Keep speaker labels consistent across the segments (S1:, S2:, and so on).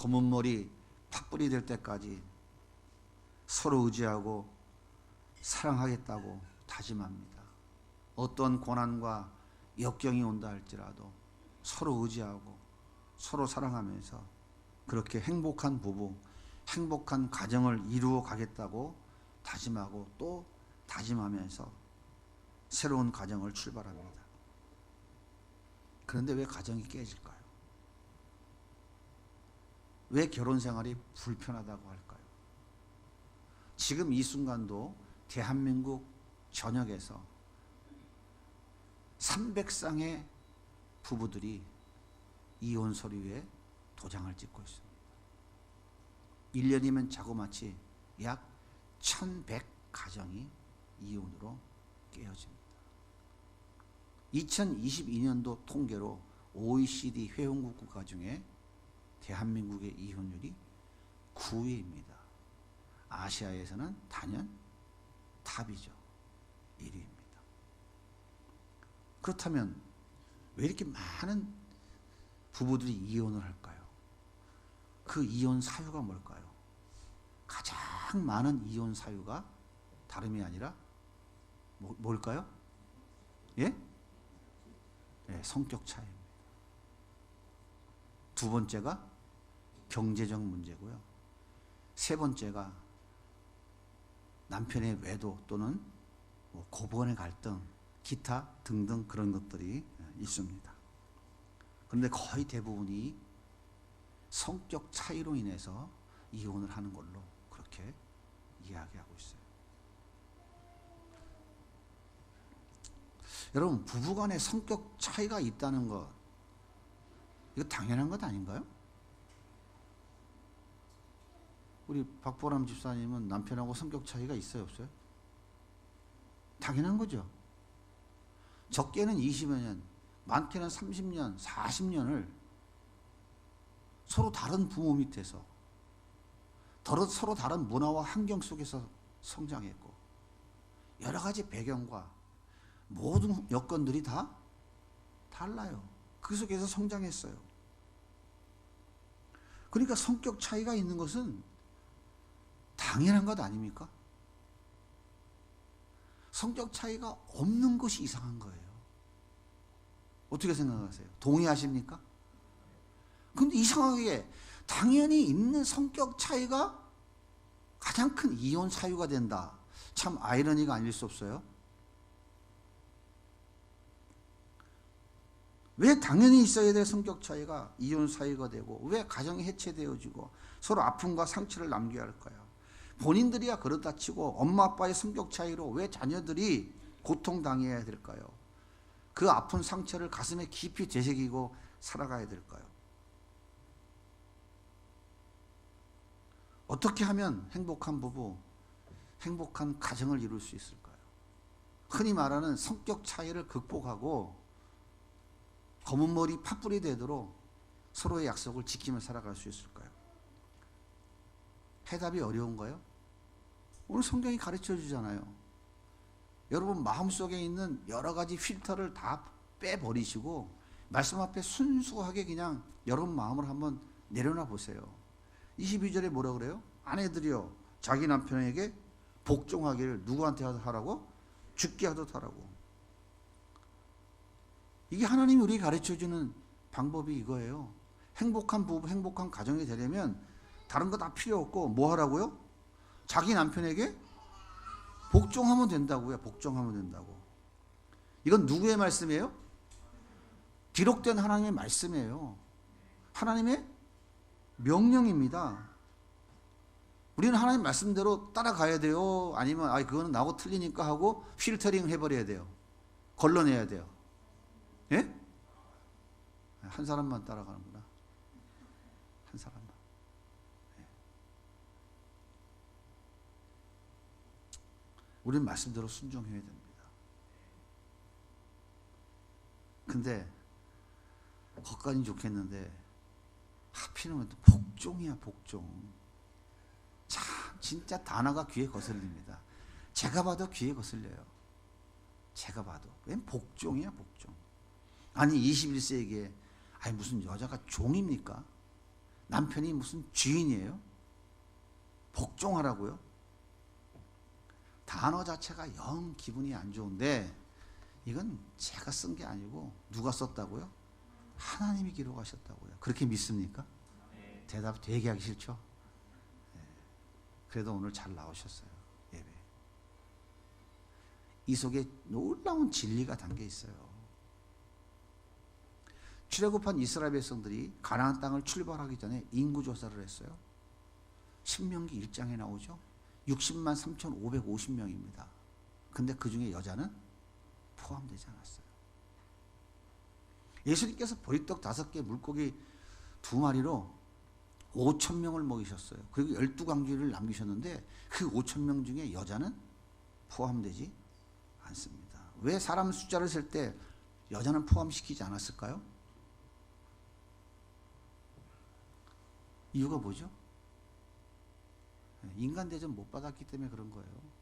S1: 검은 머리 팥불이 될 때까지 서로 의지하고 사랑하겠다고 다짐합니다. 어떤 고난과 역경이 온다 할지라도 서로 의지하고 서로 사랑하면서 그렇게 행복한 부부, 행복한 가정을 이루어 가겠다고 다짐하고 또 다짐하면서 새로운 가정을 출발합니다. 그런데 왜 가정이 깨질까요? 왜 결혼 생활이 불편하다고 할까요? 지금 이 순간도 대한민국 전역에서 300쌍의 부부들이 이혼 서류에 도장을 찍고 있습니다. 1년이면 자그마치 약 1100 가정이 이혼으로 깨어집니다. 2022년도 통계로 OECD 회원국 국가 중에 대한민국의 이혼율이 9위입니다. 아시아에서는 단연 탑이죠. 1위입니다. 그렇다면 왜 이렇게 많은 부부들이 이혼을 할까요? 그 이혼 사유가 뭘까요? 가장 많은 이혼 사유가 다름이 아니라 뭘까요? 예? 네, 성격 차이입니다. 두 번째가 경제적 문제고요. 세 번째가 남편의 외도 또는 고부간의 갈등, 기타 등등 그런 것들이 있습니다. 그런데 거의 대부분이 성격 차이로 인해서 이혼을 하는 걸로 그렇게 이야기하고 있어요. 여러분, 부부간에 성격 차이가 있다는 것, 이거 당연한 것 아닌가요? 우리 박보람 집사님은 남편하고 성격 차이가 있어요, 없어요? 당연한 거죠. 적게는 20여 년, 많게는 30년, 40년을 서로 다른 부모 밑에서 서로 다른 문화와 환경 속에서 성장했고 여러 가지 배경과 모든 여건들이 다 달라요. 그 속에서 성장했어요. 그러니까 성격 차이가 있는 것은 당연한 것 아닙니까? 성격 차이가 없는 것이 이상한 거예요. 어떻게 생각하세요? 동의하십니까? 근데 이상하게 당연히 있는 성격 차이가 가장 큰 이혼 사유가 된다. 참 아이러니가 아닐 수 없어요. 왜 당연히 있어야 될 성격 차이가 이혼 사유가 되고 왜 가정이 해체되어지고 서로 아픔과 상처를 남겨야 할까요? 본인들이야 그렇다 치고 엄마 아빠의 성격 차이로 왜 자녀들이 고통당해야 될까요? 그 아픈 상처를 가슴에 깊이 되새기고 살아가야 될까요? 어떻게 하면 행복한 부부, 행복한 가정을 이룰 수 있을까요? 흔히 말하는 성격 차이를 극복하고 검은 머리 팥불이 되도록 서로의 약속을 지키며 살아갈 수 있을까요? 해답이 어려운가요? 오늘 성경이 가르쳐 주잖아요. 여러분 마음속에 있는 여러 가지 필터를 다 빼버리시고 말씀 앞에 순수하게 그냥 여러분 마음을 한번 내려놔 보세요. 22절에 뭐라 그래요? 아내들이여 자기 남편에게 복종하기를 누구한테 하라고? 주께 하도록 하라고. 이게 하나님이 우리에게 가르쳐주는 방법이 이거예요. 행복한 부부, 행복한 가정이 되려면 다른 거 다 필요 없고 뭐 하라고요? 자기 남편에게 복종하면 된다고요. 복종하면 된다고. 이건 누구의 말씀이에요? 기록된 하나님의 말씀이에요. 하나님의 명령입니다. 우리는 하나님 말씀대로 따라가야 돼요? 아니면 그거는 나하고 틀리니까 하고 필터링 해버려야 돼요? 걸러내야 돼요? 예? 한 사람만 따라가는구나. 한 사람만. 예. 우리는 말씀대로 순종해야 됩니다. 근데 거기까지는 좋겠는데 하필이면 또 복종이야, 복종. 참 진짜 단어가 귀에 거슬립니다. 제가 봐도 귀에 거슬려요. 제가 봐도. 웬 복종이야, 복종. 아니 21세기에 무슨 여자가 종입니까? 남편이 무슨 주인이에요? 복종하라고요? 단어 자체가 영 기분이 안 좋은데 이건 제가 쓴 게 아니고 누가 썼다고요? 하나님이 기록하셨다고요. 그렇게 믿습니까? 대답 되게 하기 싫죠? 그래도 오늘 잘 나오셨어요. 예배. 이 속에 놀라운 진리가 담겨 있어요. 출애굽한 이스라엘 백성들이 가나안 땅을 출발하기 전에 인구 조사를 했어요. 신명기 1장에 나오죠. 60만 3,550명입니다. 근데 그 중에 여자는 포함되지 않았어요. 예수님께서 보리떡 5개, 물고기 2마리로 5,000명을 먹이셨어요. 그리고 12광주리를 남기셨는데 그 5,000명 중에 여자는 포함되지 않습니다. 왜 사람 숫자를 셀 때 여자는 포함시키지 않았을까요? 이유가 뭐죠? 인간 대접 못 받았기 때문에 그런 거예요.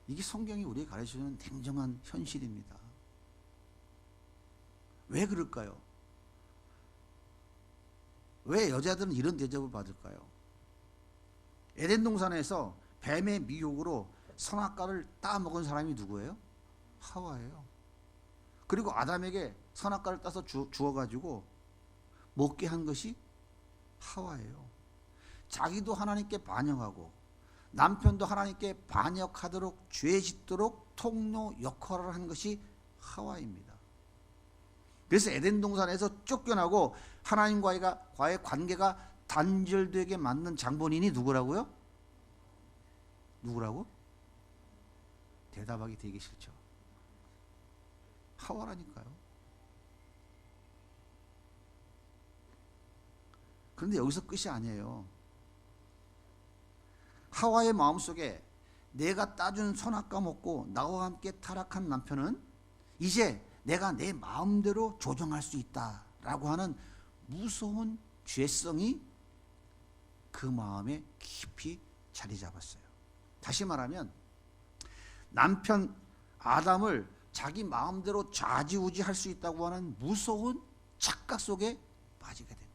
S1: 이게 성경이 우리에게 가르쳐주는 냉정한 현실입니다. 왜 그럴까요? 왜 여자들은 이런 대접을 받을까요? 에덴 동산에서 뱀의 미혹으로 선악과를 따먹은 사람이 누구예요? 하와예요. 그리고 아담에게 선악과를 따서 주어가지고 먹게 한 것이 하와예요. 자기도 하나님께 반역하고 남편도 하나님께 반역하도록 죄 짓도록 통로 역할을 한 것이 하와입니다. 그래서 에덴 동산에서 쫓겨나고 하나님과의 관계가 단절되게 만든 장본인이 누구라고요? 누구라고? 대답하기 되게 싫죠. 하와라니까요. 그런데 여기서 끝이 아니에요. 하와의 마음속에 내가 따준 선악과 먹고 나와 함께 타락한 남편은 이제 내가 내 마음대로 조정할 수 있다라고 하는 무서운 죄성이 그 마음에 깊이 자리 잡았어요. 다시 말하면 남편 아담을 자기 마음대로 좌지우지할 수 있다고 하는 무서운 착각 속에 빠지게 된 거예요.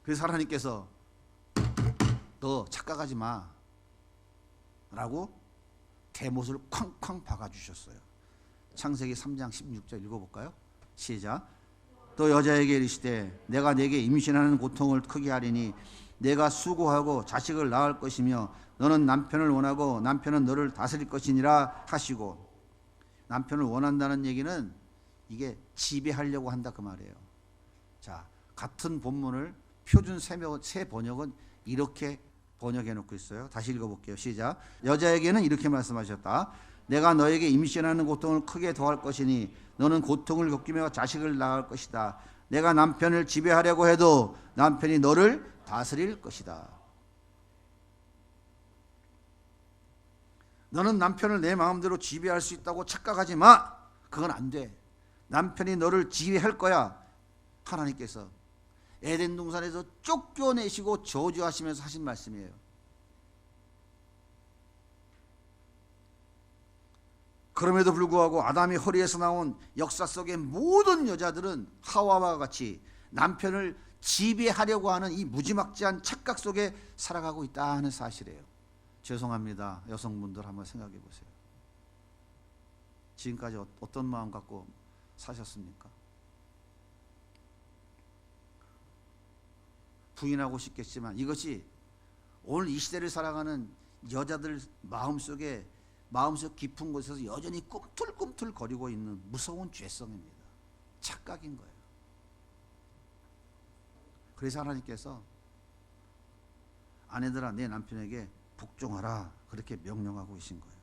S1: 그래서 하나님께서 너 착각하지 마 라고 대못을 쾅쾅 박아주셨어요. 창세기 3장 16절 읽어볼까요? 시작. 또 여자에게 이르시되 내가 내게 임신하는 고통을 크게 하리니 내가 수고하고 자식을 낳을 것이며 너는 남편을 원하고 남편은 너를 다스릴 것이니라 하시고, 남편을 원한다는 얘기는 이게 지배하려고 한다 그 말이에요. 자, 같은 본문을 표준 새 번역은 이렇게 번역해 놓고 있어요. 다시 읽어볼게요. 시작. 여자에게는 이렇게 말씀하셨다. 내가 너에게 임신하는 고통을 크게 더할 것이니 너는 고통을 겪으며 자식을 낳을 것이다. 내가 남편을 지배하려고 해도 남편이 너를 다스릴 것이다. 너는 남편을 내 마음대로 지배할 수 있다고 착각하지 마. 그건 안 돼. 남편이 너를 지배할 거야. 하나님께서 에덴 동산에서 쫓겨내시고 저주하시면서 하신 말씀이에요. 그럼에도 불구하고 아담이 허리에서 나온 역사 속의 모든 여자들은 하와와 같이 남편을 지배하려고 하는 이 무지막지한 착각 속에 살아가고 있다 하는 사실이에요. 죄송합니다. 여성분들 한번 생각해 보세요. 지금까지 어떤 마음 갖고 사셨습니까? 부인하고 싶겠지만 이것이 오늘 이 시대를 살아가는 여자들 마음속 깊은 곳에서 여전히 꿈틀꿈틀 거리고 있는 무서운 죄성입니다. 착각인 거예요. 그래서 하나님께서 아내들아 내 남편에게 복종하라 그렇게 명령하고 계신 거예요.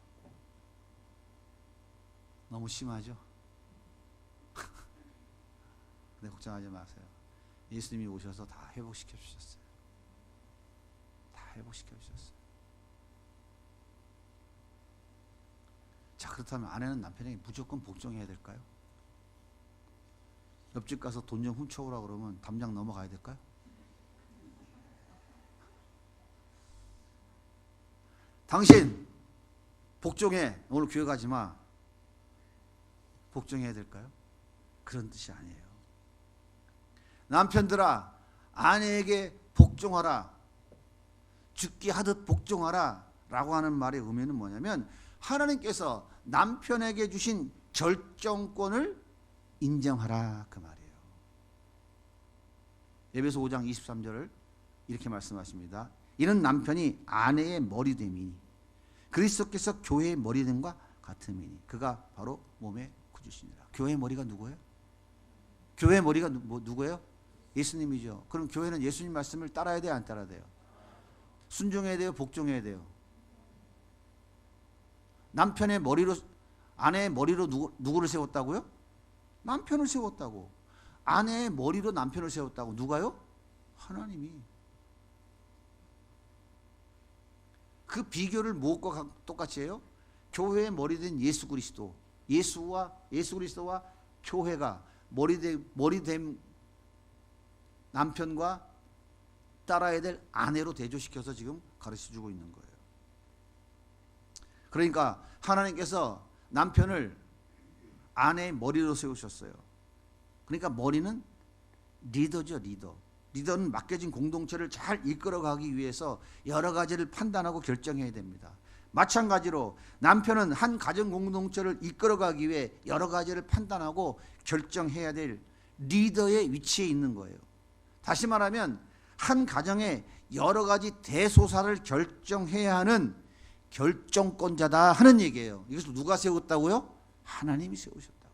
S1: 너무 심하죠? 근데 걱정하지 마세요. 예수님이 오셔서 다 회복시켜 주셨어요. 다 회복시켜 주셨어요. 자, 그렇다면 아내는 남편에게 무조건 복종해야 될까요? 옆집 가서 돈 좀 훔쳐오라 그러면 담장 넘어가야 될까요? 당신 복종해. 오늘 교회 가지 마. 복종해야 될까요? 그런 뜻이 아니에요. 남편들아 아내에게 복종하라. 죽게 하듯 복종하라 라고 하는 말의 의미는 뭐냐면 하나님께서 남편에게 주신 결정권을 인정하라 그 말이에요. 에베소 5장 23절을 이렇게 말씀하십니다. 이는 남편이 아내의 머리됨이니 그리스도께서 교회의 머리됨과 같음이니 그가 바로 몸의 구주시니라. 교회의 머리가 누구예요? 교회의 머리가 누구예요? 예수님이죠. 그럼 교회는 예수님 말씀을 따라야 돼요, 안 따라야 돼요? 순종해야 돼요, 복종해야 돼요? 남편의 머리로, 아내의 머리로 누구를 세웠다고요? 남편을 세웠다고. 아내의 머리로 남편을 세웠다고. 누가요? 하나님이. 그 비교를 무엇과 똑같이 해요? 교회의 머리된 예수 그리스도, 예수 그리스도와 교회가 머리된 남편과 따라야 될 아내로 대조시켜서 지금 가르쳐주고 있는 거예요. 그러니까 하나님께서 남편을 아내의 머리로 세우셨어요. 그러니까 머리는 리더죠, 리더. 리더는 맡겨진 공동체를 잘 이끌어가기 위해서 여러 가지를 판단하고 결정해야 됩니다. 마찬가지로 남편은 한 가정 공동체를 이끌어가기 위해 여러 가지를 판단하고 결정해야 될 리더의 위치에 있는 거예요. 다시 말하면 한 가정에 여러 가지 대소사를 결정해야 하는 결정권자다 하는 얘기예요. 이것을 누가 세웠다고요? 하나님이 세우셨다고.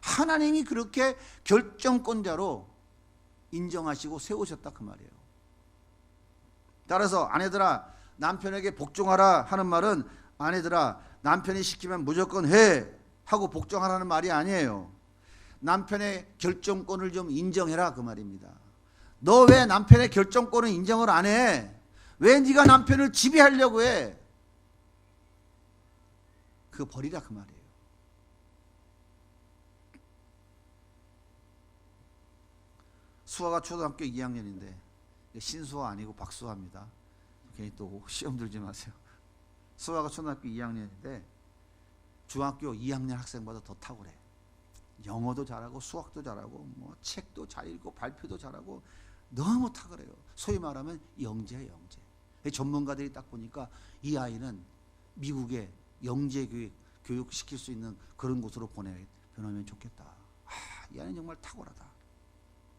S1: 하나님이 그렇게 결정권자로 인정하시고 세우셨다 그 말이에요. 따라서 아내들아 남편에게 복종하라 하는 말은 아내들아 남편이 시키면 무조건 해 하고 복종하라는 말이 아니에요. 남편의 결정권을 좀 인정해라 그 말입니다. 너 왜 남편의 결정권을 인정을 안 해? 왜 네가 남편을 지배하려고 해? 그거 버리라 그 말이에요. 수아가 초등학교 2학년인데 신수아 아니고 박수아입니다. 괜히 또 시험 들지 마세요. 수아가 초등학교 2학년인데 중학교 2학년 학생보다 더 탁월해. 영어도 잘하고 수학도 잘하고 뭐 책도 잘 읽고 발표도 잘하고 너무 탁월해요. 소위 말하면 영재예요, 영재. 전문가들이 딱 보니까 이 아이는 미국에 영재 교육 시킬 수 있는 그런 곳으로 보내면 좋겠다. 이 아이는 정말 탁월하다.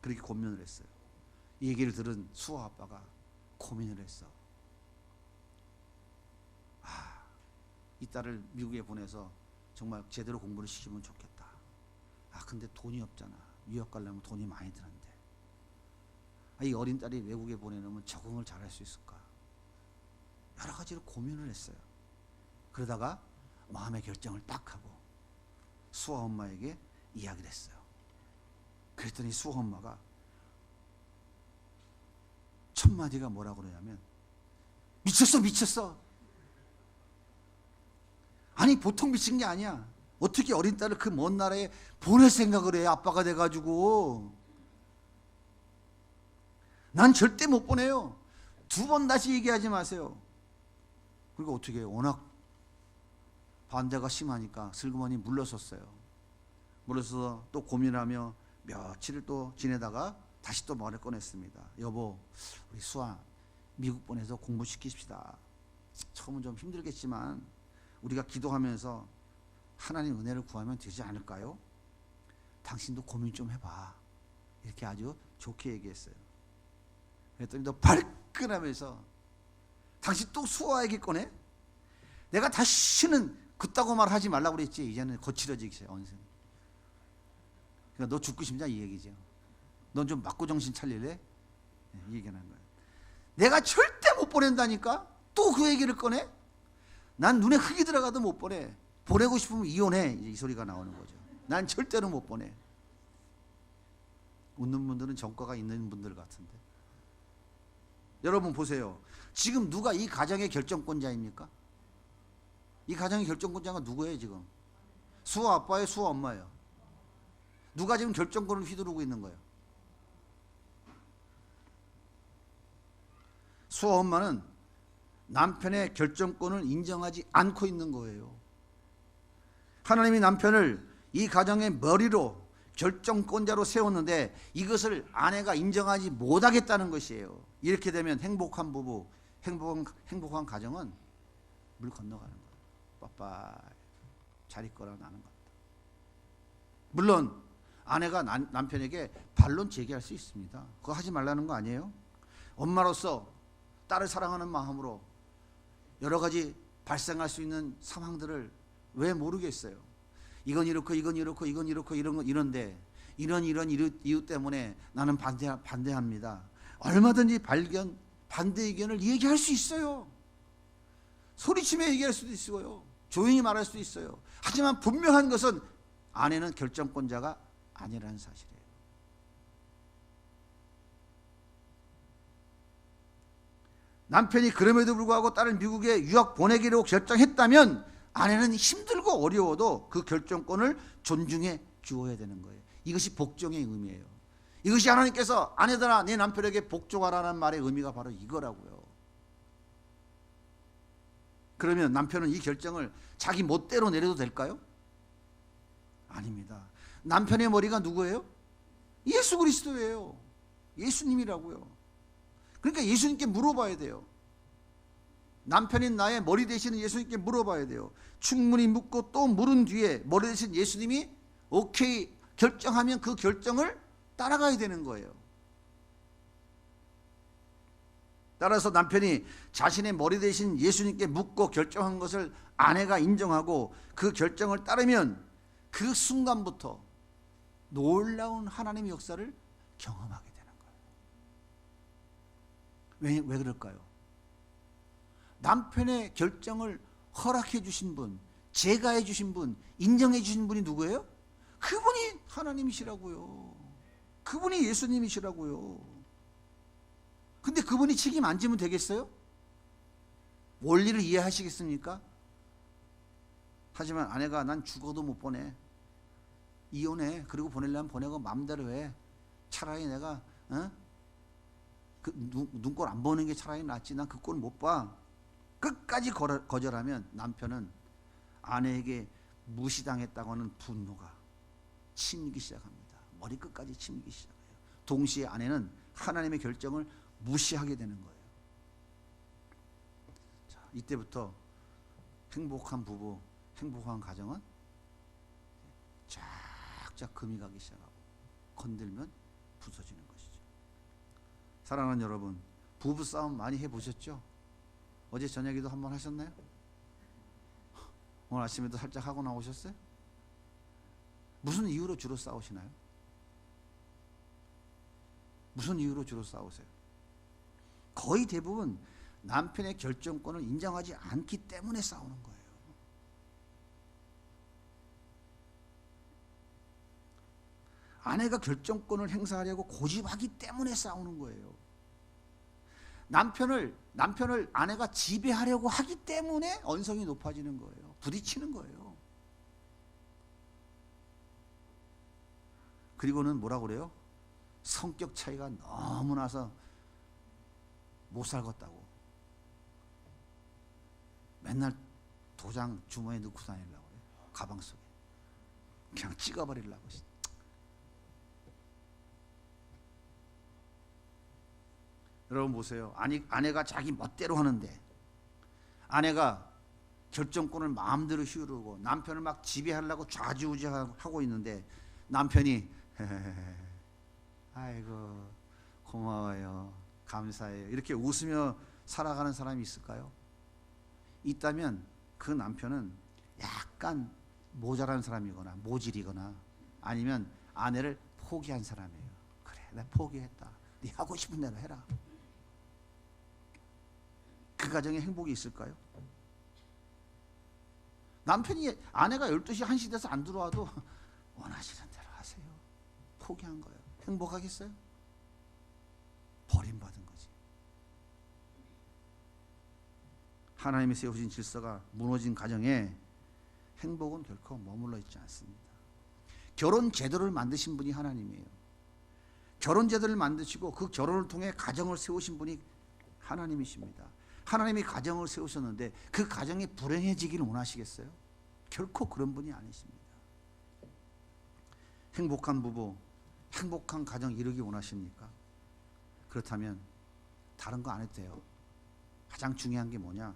S1: 그렇게 고민을 했어요. 이 얘기를 들은 수아 아빠가 고민을 했어. 이 딸을 미국에 보내서 정말 제대로 공부를 시키면 좋겠다. 근데 돈이 없잖아. 유학 가려면 돈이 많이 드는데. 이 어린 딸이 외국에 보내놓으면 적응을 잘할 수 있을까? 여러 가지로 고민을 했어요. 그러다가 마음의 결정을 딱 하고 수아 엄마에게 이야기를 했어요. 그랬더니 수아 엄마가 첫 마디가 뭐라고 그러냐면 미쳤어. 아니 보통 미친 게 아니야. 어떻게 어린 딸을 그 먼 나라에 보낼 생각을 해? 아빠가 돼가지고. 난 절대 못 보내요. 2번 다시 얘기하지 마세요. 그리고 어떻게 해요? 워낙 반대가 심하니까 슬그머니 물러섰어요. 물러서서 또 고민하며 며칠을 또 지내다가 다시 또 말을 꺼냈습니다. 여보, 우리 수아 미국 보내서 공부시키십시다. 처음은 좀 힘들겠지만 우리가 기도하면서 하나님 은혜를 구하면 되지 않을까요? 당신도 고민 좀 해봐. 이렇게 아주 좋게 얘기했어요. 그랬더니 너 발끈하면서 당신 또 수아에게 꺼내? 내가 다시는 그따구 말 하지 말라고 그랬지. 이제는 거칠어지기 시작해. 그러니까 너 죽고 싶냐 이 얘기죠. 넌 좀 맞고 정신 차릴래? 이 얘기는 거예요. 내가 절대 못 보낸다니까? 또 그 얘기를 꺼내? 난 눈에 흙이 들어가도 못 보내. 보내고 싶으면 이혼해. 이제 이 소리가 나오는 거죠. 난 절대로 못 보내. 웃는 분들은 전과가 있는 분들 같은데. 여러분 보세요. 지금 누가 이 가정의 결정권자입니까? 이 가정의 결정권자가 누구예요 지금? 수아 아빠예요? 수아 엄마예요? 누가 지금 결정권을 휘두르고 있는 거예요? 수아 엄마는 남편의 결정권을 인정하지 않고 있는 거예요. 하나님이 남편을 이 가정의 머리로 결정권자로 세웠는데 이것을 아내가 인정하지 못하겠다는 것이에요. 이렇게 되면 행복한 부부, 행복한 가정은 물 건너가는 거예요. 빠빠 잘 있거라 나는 간다. 물론 아내가 남편에게 반론 제기할 수 있습니다. 그거 하지 말라는 거 아니에요? 엄마로서 딸을 사랑하는 마음으로 여러 가지 발생할 수 있는 상황들을 왜 모르겠어요? 이건 이렇고 이건 이렇고 이건 이렇고 이런데 이런 이유 때문에 나는 반대합니다. 얼마든지 반대 의견을 얘기할 수 있어요. 소리치며 얘기할 수도 있어요. 조용히 말할 수도 있어요. 하지만 분명한 것은 아내는 결정권자가 아니라는 사실이에요. 남편이 그럼에도 불구하고 딸을 미국에 유학 보내기로 결정했다면 아내는 힘들고 어려워도 그 결정권을 존중해 주어야 되는 거예요. 이것이 복종의 의미예요. 이것이 하나님께서 아내들아 내 남편에게 복종하라는 말의 의미가 바로 이거라고요. 그러면 남편은 이 결정을 자기 멋대로 내려도 될까요? 아닙니다. 남편의 머리가 누구예요? 예수 그리스도예요. 예수님이라고요. 그러니까 예수님께 물어봐야 돼요. 남편인 나의 머리 되시는 예수님께 물어봐야 돼요. 충분히 묻고 또 물은 뒤에 머리 되신 예수님이 오케이 결정하면 그 결정을 따라가야 되는 거예요. 따라서 남편이 자신의 머리 되신 예수님께 묻고 결정한 것을 아내가 인정하고 그 결정을 따르면 그 순간부터 놀라운 하나님의 역사를 경험하게 되는 거예요. 왜 그럴까요? 남편의 결정을 허락해 주신 분, 제가해 주신 분, 인정해 주신 분이 누구예요? 그분이 하나님이시라고요. 그분이 예수님이시라고요. 근데 그분이 책임 안 지면 되겠어요? 원리를 이해하시겠습니까? 하지만 아내가 난 죽어도 못 보내. 이혼해. 그리고 보내려면 보내고 마음대로 해. 차라리 내가 그 눈꼴 안 보는 게 차라리 낫지. 난 그 꼴 못 봐. 끝까지 거절하면 남편은 아내에게 무시당했다고 하는 분노가 치밀기 시작합니다. 머리 끝까지 치밀기 시작해요. 동시에 아내는 하나님의 결정을 무시하게 되는 거예요. 자, 이때부터 행복한 부부, 행복한 가정은 쫙쫙 금이 가기 시작하고 건들면 부서지는 것이죠. 사랑하는 여러분, 부부 싸움 많이 해보셨죠? 어제 저녁에도 한번 하셨나요? 오늘 아침에도 살짝 하고 나오셨어요? 무슨 이유로 주로 싸우시나요? 무슨 이유로 주로 싸우세요? 거의 대부분 남편의 결정권을 인정하지 않기 때문에 싸우는 거예요. 아내가 결정권을 행사하려고 고집하기 때문에 싸우는 거예요. 남편을 아내가 지배하려고 하기 때문에 언성이 높아지는 거예요. 부딪히는 거예요. 그리고는 뭐라고 그래요? 성격 차이가 너무 나서 못 살겠다고. 맨날 도장 주머니에 넣고 다니려고 해요. 가방 속에. 그냥 찍어버리려고. 여러분 보세요. 아내가 자기 멋대로 하는데 아내가 결정권을 마음대로 휘두르고 남편을 막 지배하려고 좌지우지하고 있는데 남편이 아이고 고마워요. 감사해요. 이렇게 웃으며 살아가는 사람이 있을까요? 있다면 그 남편은 약간 모자란 사람이거나 모질이거나 아니면 아내를 포기한 사람이에요. 그래, 내가 포기했다. 네 하고 싶은 대로 해라. 그 가정에 행복이 있을까요? 남편이 아내가 12시 1시 돼서 안 들어와도 원하시는 대로 하세요. 포기한 거예요. 행복하겠어요? 버림받은 거지. 하나님이 세우신 질서가 무너진 가정에 행복은 결코 머물러 있지 않습니다. 결혼 제도를 만드신 분이 하나님이에요. 결혼 제도를 만드시고 그 결혼을 통해 가정을 세우신 분이 하나님이십니다. 하나님이 가정을 세우셨는데 그 가정이 불행해지기를 원하시겠어요? 결코 그런 분이 아니십니다. 행복한 부부, 행복한 가정 이루기 원하십니까? 그렇다면 다른 거 안 해도 돼요. 가장 중요한 게 뭐냐?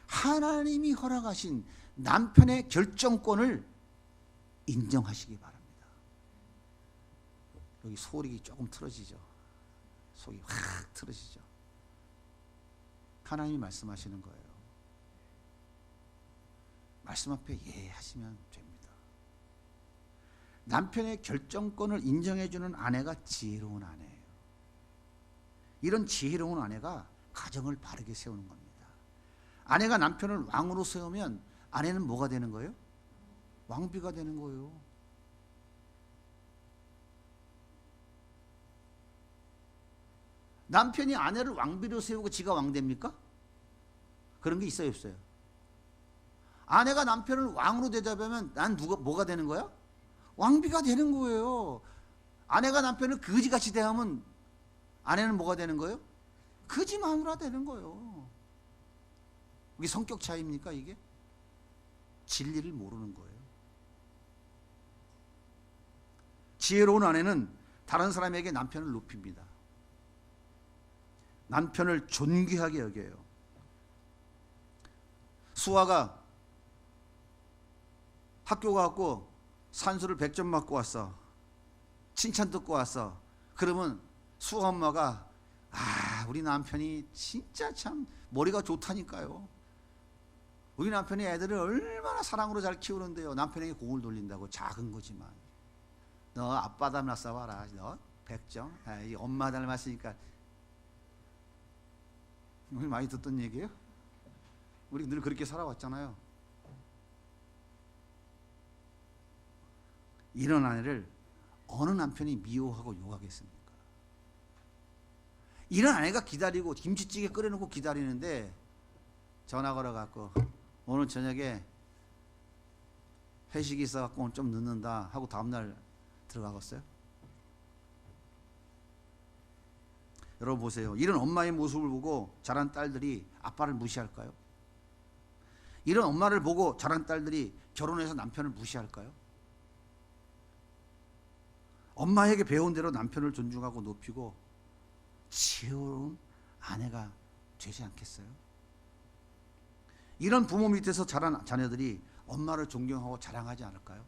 S1: 하나님이 허락하신 남편의 결정권을 인정하시기 바랍니다. 여기 소리 조금 틀어지죠? 속이 확 틀어지죠? 하나님이 말씀하시는 거예요. 말씀 앞에 예 하시면 됩니다. 남편의 결정권을 인정해주는 아내가 지혜로운 아내예요. 이런 지혜로운 아내가 가정을 바르게 세우는 겁니다. 아내가 남편을 왕으로 세우면 아내는 뭐가 되는 거예요? 왕비가 되는 거예요. 남편이 아내를 왕비로 세우고 지가 왕 됩니까? 그런 게 있어요, 없어요? 아내가 남편을 왕으로 대접하면 난 뭐가 되는 거야? 왕비가 되는 거예요. 아내가 남편을 거지같이 대하면 아내는 뭐가 되는 거예요? 거지 마누라 되는 거예요. 이게 성격 차이입니까, 이게? 진리를 모르는 거예요. 지혜로운 아내는 다른 사람에게 남편을 높입니다. 남편을 존귀하게 여겨요. 수아가 학교 가고 산수를 100점 맞고 왔어. 칭찬 듣고 왔어. 그러면 수아 엄마가 우리 남편이 진짜 참 머리가 좋다니까요. 우리 남편이 애들을 얼마나 사랑으로 잘 키우는데요. 남편에게 공을 돌린다고. 작은 거지만. 너 아빠 닮았어 봐라. 너 100점. 엄마 닮았으니까. 우리 많이 듣던 얘기예요? 우리 늘 그렇게 살아왔잖아요. 이런 아내를 어느 남편이 미워하고 욕하겠습니까? 이런 아내가 기다리고 김치찌개 끓여놓고 기다리는데 전화 걸어갖고 오늘 저녁에 회식이 있어갖고 오늘 좀 늦는다 하고 다음날 들어가겠어요? 여러분 보세요. 이런 엄마의 모습을 보고 자란 딸들이 아빠를 무시할까요? 이런 엄마를 보고 자란 딸들이 결혼해서 남편을 무시할까요? 엄마에게 배운 대로 남편을 존중하고 높이고 지혜로운 아내가 되지 않겠어요? 이런 부모 밑에서 자란 자녀들이 엄마를 존경하고 자랑하지 않을까요?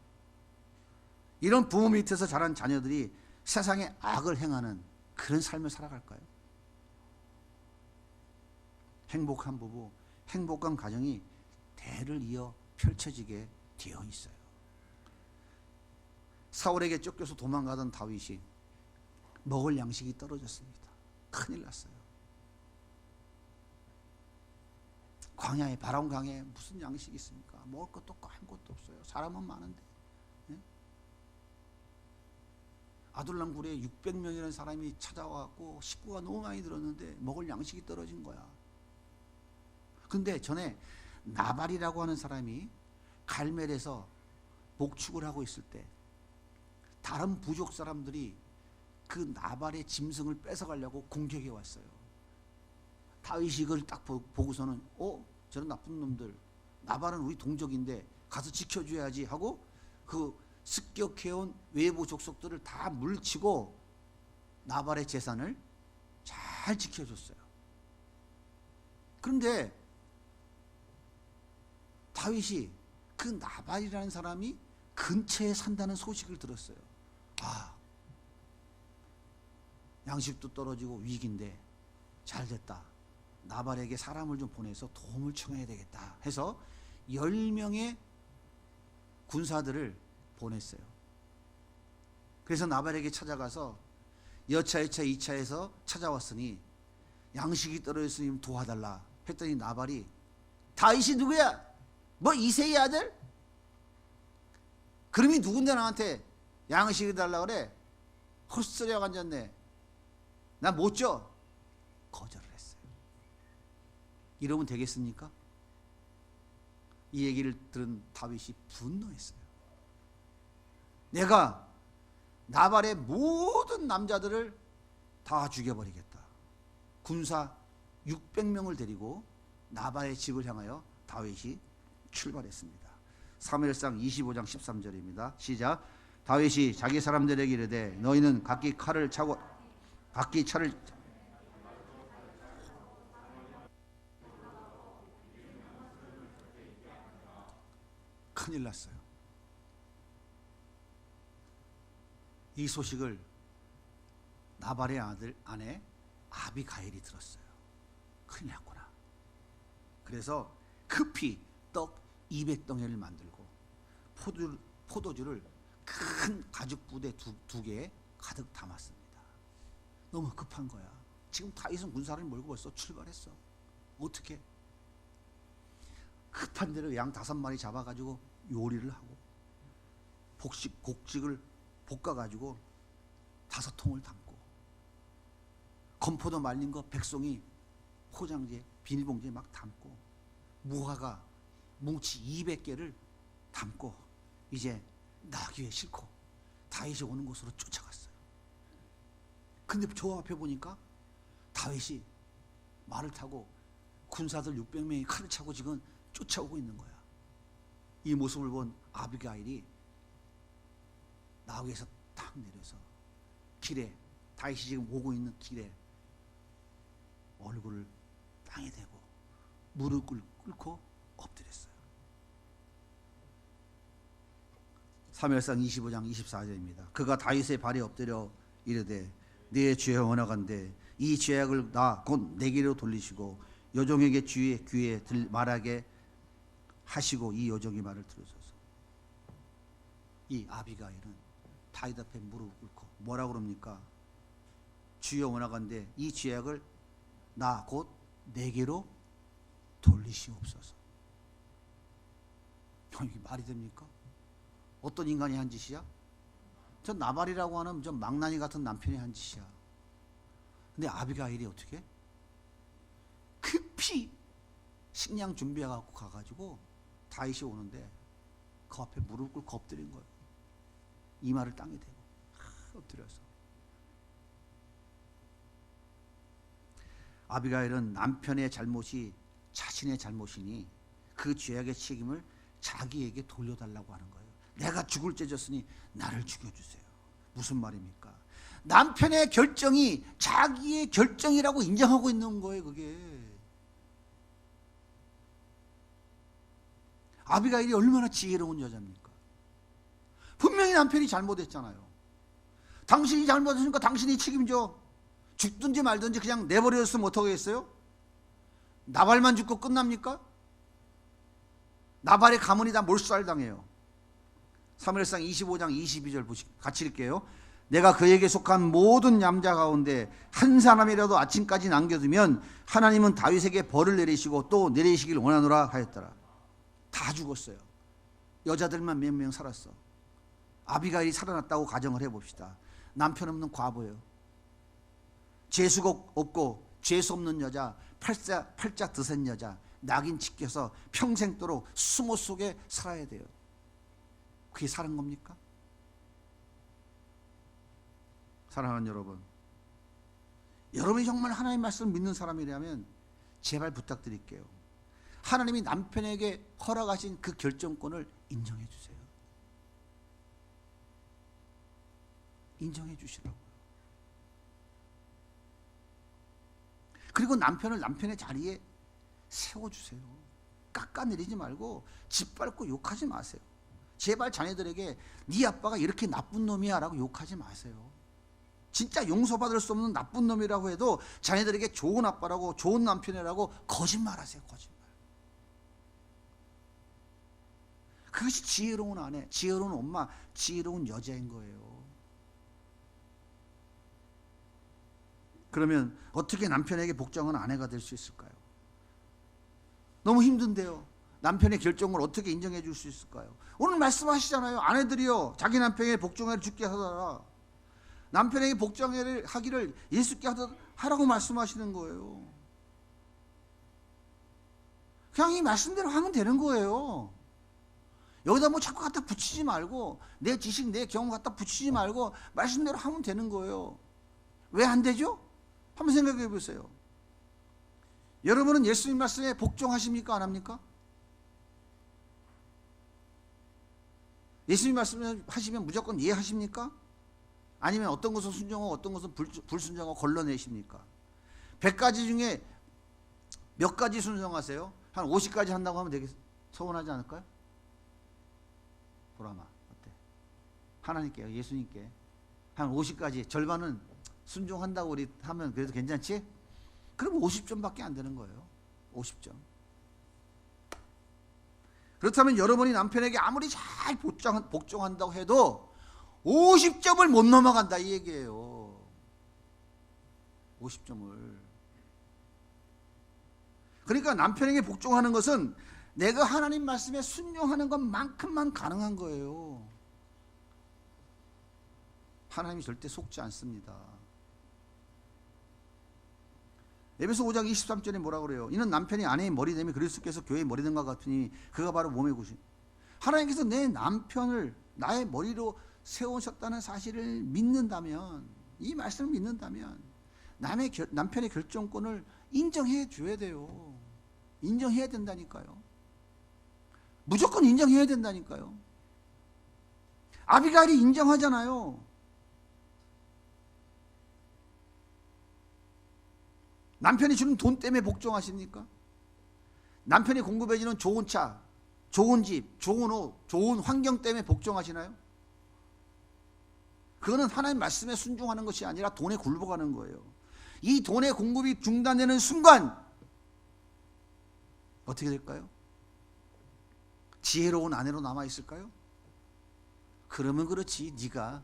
S1: 이런 부모 밑에서 자란 자녀들이 세상에 악을 행하는 그런 삶을 살아갈까요? 행복한 부부, 행복한 가정이 대를 이어 펼쳐지게 되어 있어요. 사울에게 쫓겨서 도망가던 다윗이 먹을 양식이 떨어졌습니다. 큰일 났어요. 광야에, 바람 강에 무슨 양식이 있습니까? 먹을 것도 없고 아무것도 없어요. 사람은 많은데. 예? 아둘람 굴에 600명이라는 사람이 찾아와갖고 식구가 너무 많이 들었는데 먹을 양식이 떨어진 거야. 근데 전에 나발이라고 하는 사람이 갈멜에서 목축을 하고 있을 때 다른 부족 사람들이 그 나발의 짐승을 뺏어가려고 공격해 왔어요. 다윗이 이걸 딱 보고서는 저런 나쁜 놈들, 나발은 우리 동족인데 가서 지켜줘야지 하고 그 습격해온 외부 족속들을 다 물리치고 나발의 재산을 잘 지켜줬어요. 그런데 다윗이 그 나발이라는 사람이 근처에 산다는 소식을 들었어요. 양식도 떨어지고 위기인데 잘 됐다. 나발에게 사람을 좀 보내서 도움을 청해야 되겠다 해서 10명의 군사들을 보냈어요. 그래서 나발에게 찾아가서 여차 1차 2차에서 찾아왔으니 양식이 떨어졌으니 도와달라 했더니 나발이 다윗이 누구야? 뭐 이새의 아들? 그럼이 누군데 나한테 양식을 달라 그래? 헛소리하고 앉았네. 나 못 줘. 거절을 했어요. 이러면 되겠습니까? 이 얘기를 들은 다윗이 분노했어요. 내가 나발의 모든 남자들을 다 죽여버리겠다. 군사 600명을 데리고 나발의 집을 향하여 다윗이 출발했습니다. 사무엘상 25장 13절입니다. 시작. 다윗이 자기 사람들에게 이르되 너희는 각기 칼을 차고 각기 차를 큰일 났어요. 이 소식을 나발의 아내 아비가일이 들었어요. 큰일 났구나. 그래서 급히 떡 200덩이를 만들고 포도주를 큰 가죽 부대 두 개에 가득 담았습니다. 너무 급한 거야. 지금 다윗은 군사를 몰고 벌써 출발했어. 어떻게? 급한 대로 양 5마리 잡아가지고 요리를 하고 곡식을 볶아가지고 5통을 담고 건포도 말린 거 백송이 포장지에 비닐봉지에 막 담고 무화과 뭉치 200개를 담고 이제 나귀에 싣고 다윗이 오는 곳으로 쫓아갔어요. 근데 저 앞에 보니까 다윗이 말을 타고 군사들 600명이 칼을 차고 지금 쫓아오고 있는 거야. 이 모습을 본 아비가일이 나귀에서 탁 내려서 길에 다윗이 지금 오고 있는 길에 얼굴을 땅에 대고 무릎을 꿇고 엎드렸어요. 사무엘상 25장 24절입니다. 그가 다윗의 발에 엎드려 이르되 네 죄가 원하건대 이 죄악을 나 곧 내게로 돌리시고 여종에게 주의 귀에 말하게 하시고 이 여종의 말을 들으소서. 이 아비가일은 다윗 앞에 무릎을 꿇고 뭐라고 그럽니까? 주여 원하건대 이 죄악을 나 곧 내게로 돌리시옵소서. 이게 말이 됩니까? 어떤 인간이 한 짓이야? 저 나발이라고 하는 저 망나니 같은 남편이 한 짓이야. 근데 아비가일이 어떻게? 급히 식량 준비해갖고 가가지고 다윗이 오는데 그 앞에 무릎 꿇고 엎드린 거예요. 이마를 땅에 대고 엎드려서. 아비가일은 남편의 잘못이 자신의 잘못이니 그 죄악의 책임을 자기에게 돌려달라고 하는 거예요. 내가 죽을 죄 졌으니 나를 죽여주세요. 무슨 말입니까? 남편의 결정이 자기의 결정이라고 인정하고 있는 거예요. 그게 아비가일이 얼마나 지혜로운 여자입니까? 분명히 남편이 잘못했잖아요. 당신이 잘못했으니까 당신이 책임져. 죽든지 말든지 그냥 내버려뒀으면 어떡하겠어요? 나발만 죽고 끝납니까? 나발의 가문이 다 몰살당해요. 사무엘상 25장 22절 같이 읽게요. 내가 그에게 속한 모든 남자 가운데 한 사람이라도 아침까지 남겨두면 하나님은 다윗에게 벌을 내리시고 또 내리시길 원하노라 하였더라. 다 죽었어요. 여자들만 몇 명 살았어. 아비가일이 살아났다고 가정을 해봅시다. 남편 없는 과부예요. 재수가 없고 죄수 없는 여자, 팔자 드센 여자, 낙인 찍혀서 평생도록 수모 속에 살아야 돼요. 그게 사는 겁니까? 사랑하는 여러분, 여러분이 정말 하나님 말씀을 믿는 사람이라면 제발 부탁드릴게요. 하나님이 남편에게 허락하신 그 결정권을 인정해 주세요. 인정해 주시라고요. 그리고 남편을 남편의 자리에 세워주세요. 깎아내리지 말고 짓밟고 욕하지 마세요. 제발 자녀들에게 네 아빠가 이렇게 나쁜 놈이야 라고 욕하지 마세요. 진짜 용서받을 수 없는 나쁜 놈이라고 해도 자녀들에게 좋은 아빠라고 좋은 남편이라고 거짓말하세요. 거짓말. 그것이 지혜로운 아내, 지혜로운 엄마, 지혜로운 여자인 거예요. 그러면 어떻게 남편에게 복종한 아내가 될 수 있을까요? 너무 힘든데요. 남편의 결정을 어떻게 인정해 줄 수 있을까요? 오늘 말씀하시잖아요. 아내들이요, 자기 남편에게 복종하기를 주께 하더라. 남편에게 복종하기를 예수께 하라고 말씀하시는 거예요. 그냥 이 말씀대로 하면 되는 거예요. 여기다 뭐 자꾸 갖다 붙이지 말고, 내 지식, 내 경험 갖다 붙이지 말고 말씀대로 하면 되는 거예요. 왜 안 되죠? 한번 생각해 보세요. 여러분은 예수님 말씀에 복종하십니까? 안 합니까? 예수님 말씀하시면 무조건 이해하십니까? 아니면 어떤 것은 순종하고 어떤 것은 불순종하고 걸러내십니까? 100가지 중에 몇 가지 순종하세요? 한 50가지 한다고 하면 되게 서운하지 않을까요? 보라마 어때? 하나님께요, 예수님께 한 50가지 절반은 순종한다고 우리 하면 그래도 괜찮지? 그럼 50점밖에 안 되는 거예요. 50점. 그렇다면 여러분이 남편에게 아무리 잘 복종한다고 해도 50점을 못 넘어간다 이 얘기예요. 50점을. 그러니까 남편에게 복종하는 것은 내가 하나님 말씀에 순종하는 것만큼만 가능한 거예요. 하나님이 절대 속지 않습니다. 에베소 5장 23절에 뭐라고 그래요? 이는 남편이 아내의 머리됨이 그리스도께서 교회의 머리됨과 같으니 그가 바로 몸의 구신. 하나님께서 내 남편을 나의 머리로 세우셨다는 사실을 믿는다면, 이 말씀을 믿는다면 남편의 결정권을 인정해 줘야 돼요. 인정해야 된다니까요. 무조건 인정해야 된다니까요. 아비가일이 인정하잖아요. 남편이 주는 돈 때문에 복종하십니까? 남편이 공급해주는 좋은 차, 좋은 집, 좋은 옷, 좋은 환경 때문에 복종하시나요? 그거는 하나님 말씀에 순종하는 것이 아니라 돈에 굴복하는 거예요. 이 돈의 공급이 중단되는 순간 어떻게 될까요? 지혜로운 아내로 남아있을까요? 그러면 그렇지, 네가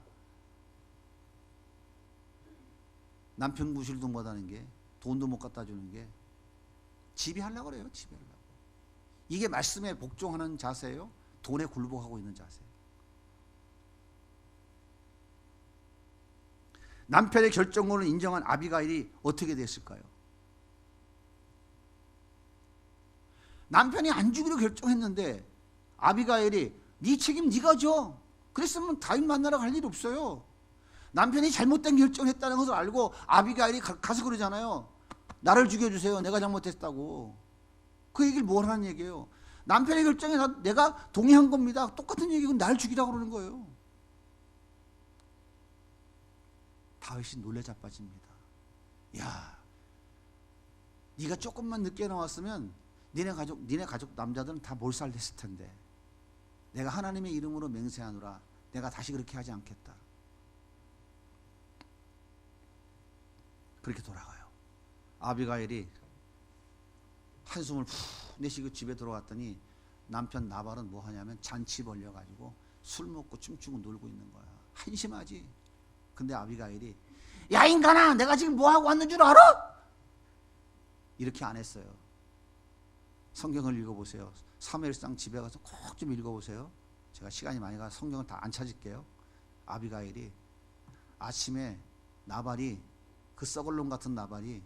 S1: 남편 구실도 못하는 게, 돈도 못 갖다 주는 게 지배하려고 그래요. 지배하려고. 이게 말씀에 복종하는 자세예요? 돈에 굴복하고 있는 자세예요? 남편의 결정권을 인정한 아비가일이 어떻게 됐을까요? 남편이 안 주기로 결정했는데 아비가일이 네 책임 네가 져. 그랬으면 다윗 만나러 갈 일 없어요. 남편이 잘못된 결정했다는 것을 알고 아비가일이 가서 그러잖아요. 나를 죽여주세요. 내가 잘못했다고. 그 얘기를 뭘 하는 얘기예요? 남편의 결정에 내가 동의한 겁니다. 똑같은 얘기고 날 죽이라고 그러는 거예요. 다윗이 놀래 자빠집니다. 야, 네가 조금만 늦게 나왔으면 니네 가족 남자들은 다 몰살됐을 텐데 내가 하나님의 이름으로 맹세하노라. 내가 다시 그렇게 하지 않겠다. 그렇게 돌아가요. 아비가일이 한숨을 푹 내쉬고 집에 들어갔더니 남편 나발은 뭐 하냐면 잔치 벌려가지고 술 먹고 춤추고 놀고 있는 거야. 한심하지. 근데 아비가일이 야 인간아, 내가 지금 뭐 하고 왔는 줄 알아? 이렇게 안 했어요. 성경을 읽어보세요. 사무엘상 집에 가서 꼭 좀 읽어보세요. 제가 시간이 많이 가서 성경을 다 안 찾을게요. 아비가일이 아침에 나발이, 그 썩을 놈 같은 나발이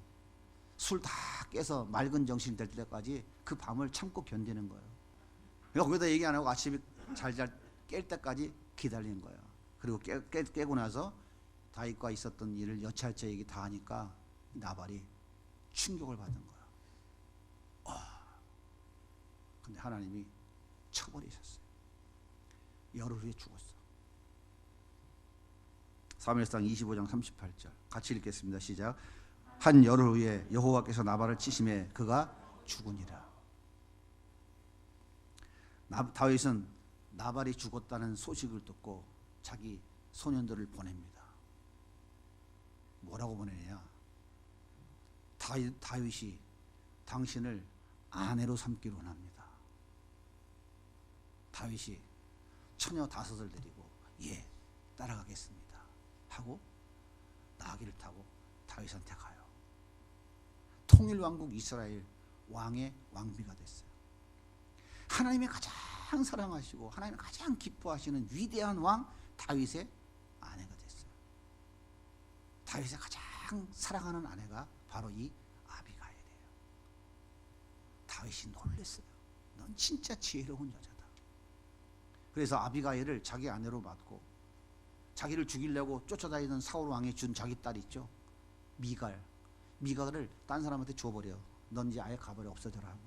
S1: 술 다 깨서 맑은 정신 될 때까지 그 밤을 참고 견디는 거예요. 그러니까 거기다 얘기 안 하고 아침에 잘 깰 때까지 기다리는 거예요. 그리고 깨고 나서 다윗과 있었던 일을 여차여차 얘기 다 하니까 나발이 충격을 받은 거예요. 근데 하나님이 쳐버리셨어요. 열흘 후에 죽었어. 사무엘상 25장 38절 같이 읽겠습니다. 시작. 한 열흘 후에 여호와께서 나발을 치심에 그가 죽으니라. 다윗은 나발이 죽었다는 소식을 듣고 자기 소년들을 보냅니다. 뭐라고 보내냐? 다윗이 당신을 아내로 삼기로 원합니다. 다윗이 처녀 5을 데리고 예, 따라가겠습니다 하고 나귀를 타고 다윗한테 가요. 통일왕국 이스라엘 왕의 왕비가 됐어요. 하나님이 가장 사랑하시고 하나님이 가장 기뻐하시는 위대한 왕 다윗의 아내가 됐어요. 다윗의 가장 사랑하는 아내가 바로 이 아비가일이에요. 다윗이 놀랐어요. 넌 진짜 지혜로운 여자다. 그래서 아비가일을 자기 아내로 맡고 자기를 죽이려고 쫓아다니던 사울 왕이 준 자기 딸 있죠. 미갈을 딴 사람한테 줘버려. 넌 이제 아예 가버려, 없어져라 하고.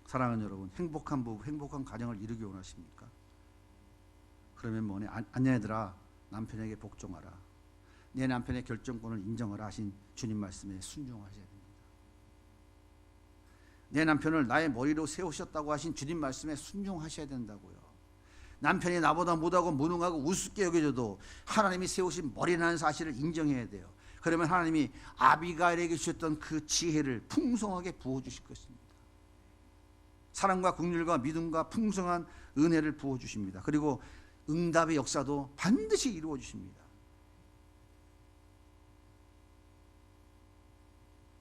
S1: 사랑하는 여러분, 행복한 부부, 행복한 가정을 이루기 원하십니까? 그러면 뭐냐? 아내들아, 남편에게 복종하라. 내 남편의 결정권을 인정하라 하신 주님 말씀에 순종하셔야 됩니다. 내 남편을 나의 머리로 세우셨다고 하신 주님 말씀에 순종하셔야 된다고요. 남편이 나보다 못하고 무능하고 우습게 여겨져도 하나님이 세우신 머리라는 사실을 인정해야 돼요. 그러면 하나님이 아비가일에게 주셨던 그 지혜를 풍성하게 부어주실 것입니다. 사랑과 긍휼과 믿음과 풍성한 은혜를 부어주십니다. 그리고 응답의 역사도 반드시 이루어 주십니다.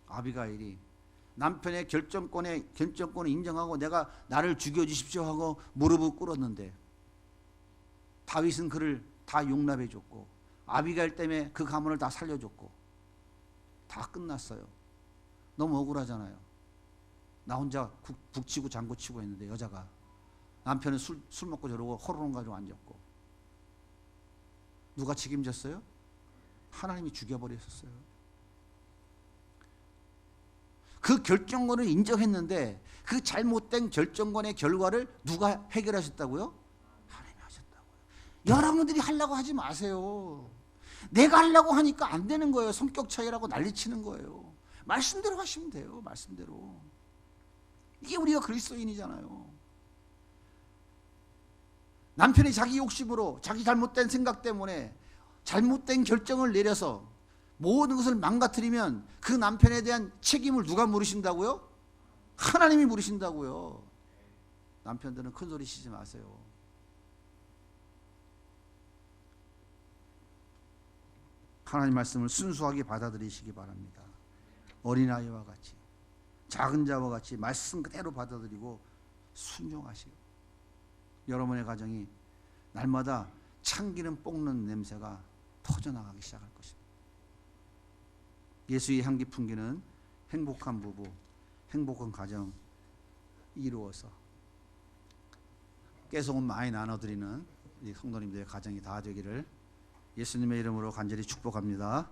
S1: 아비가일이 남편의 결정권을 인정하고 내가 나를 죽여주십시오 하고 무릎을 꿇었는데 다윗은 그를 다 용납해 줬고 아비가일 때문에 그 가문을 다 살려줬고 다 끝났어요. 너무 억울하잖아요. 나 혼자 북치고 장구치고 했는데 여자가 남편은 술 먹고 저러고 호로록 가지고 앉았고 누가 책임졌어요? 하나님이 죽여버렸었어요. 그 결정권을 인정했는데 그 잘못된 결정권의 결과를 누가 해결하셨다고요? 하나님이 하셨다고요. 여러분들이 하려고 하지 마세요. 내가 하려고 하니까 안 되는 거예요. 성격 차이라고 난리치는 거예요. 말씀대로 하시면 돼요. 말씀대로. 이게 우리가 그리스도인이잖아요. 남편이 자기 욕심으로 자기 잘못된 생각 때문에 잘못된 결정을 내려서 모든 것을 망가뜨리면 그 남편에 대한 책임을 누가 물으신다고요? 하나님이 물으신다고요. 남편들은 큰 소리 치지 마세요. 하나님 말씀을 순수하게 받아들이시기 바랍니다. 어린아이와 같이 작은 자와 같이 말씀 그대로 받아들이고 순종하시고 여러분의 가정이 날마다 참기름 볶는 냄새가 퍼져나가기 시작할 것입니다. 예수의 향기 풍기는 행복한 부부, 행복한 가정 이루어서 깨소금 많이 나눠드리는 우리 성도님들의 가정이 다 되기를 예수님의 이름으로 간절히 축복합니다.